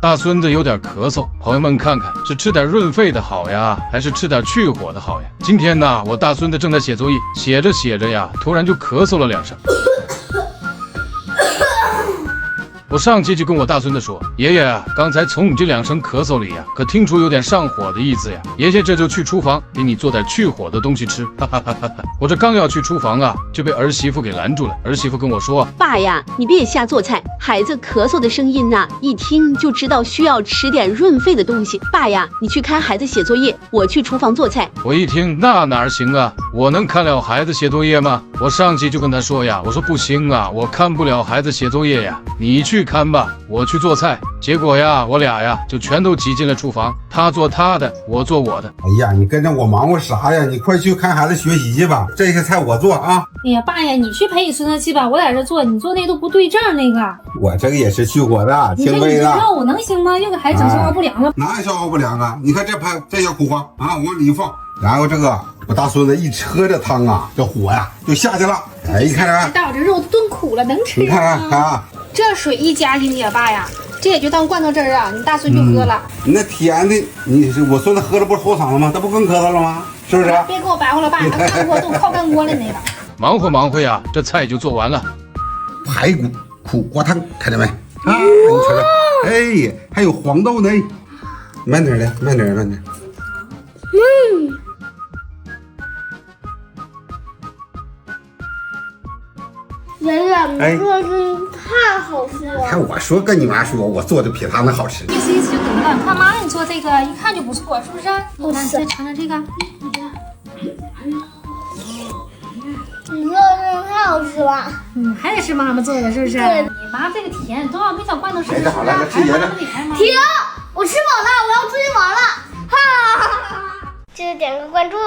大孙子有点咳嗽，朋友们看看是吃点润肺的好呀，还是吃点去火的好呀？今天呢，我大孙子正在写作业，写着写着呀，突然就咳嗽了2声。我上去就跟我大孙子说：“爷爷，刚才从你这2声咳嗽里呀，可听出有点上火的意思呀。爷爷这就去厨房给你做点去火的东西吃。”哈哈哈哈哈！我这刚要去厨房啊，就被儿媳妇给拦住了。儿媳妇跟我说：“爸呀，你别瞎做菜，孩子咳嗽的声音呐，一听就知道需要吃点润肺的东西。爸呀，你去看孩子写作业，我去厨房做菜。”我一听那哪行啊，我能看了孩子写作业吗？我上去就跟他说呀，我说不行啊，我看不了孩子写作业呀，你去看吧，我去做菜。结果呀，我俩呀就全都挤进了厨房，他做他的，我做我的。哎呀，你跟着我忙活啥呀？你快去看孩子学习去吧，这些菜我做啊。哎呀，爸呀，你去陪你孙子去吧，我在这做，你做那都不对症那个。我这个也是去火的，你说你这肉能行吗？又给孩子整消化不良了。哪有消化不良啊？你看这小苦瓜啊，往里一放，然后这个我大孙子一车这汤啊，这火呀就下去了。哎，你看着，大我这肉都炖苦了，能吃吗？你看看啊，这水一加进去呀，爸呀，这也就当罐头汁儿啊，你大孙就喝了。那甜的，我孙子喝了不是齁嗓子吗？他不更咳嗽了吗？是不是？别给我白活了，爸，能干锅都靠干锅了那个。忙活呀，这菜就做完了。排骨苦瓜汤，看见没？啊，你瞅瞅，哎，还有黄豆呢。慢点的，慢点。爷爷，你做的太好吃了。看我说跟你妈说，我做的比他们好吃。意思意思就得了。看妈你做这个，一看就不错，是不是？我来再尝尝这个。你做的太好吃了。还得是妈妈做的，是不是？对，你妈这个甜都要没找罐头吃，哎，好了，吃爷的。停！我吃饱了，我要出去玩了。哈！记得点个关注哦。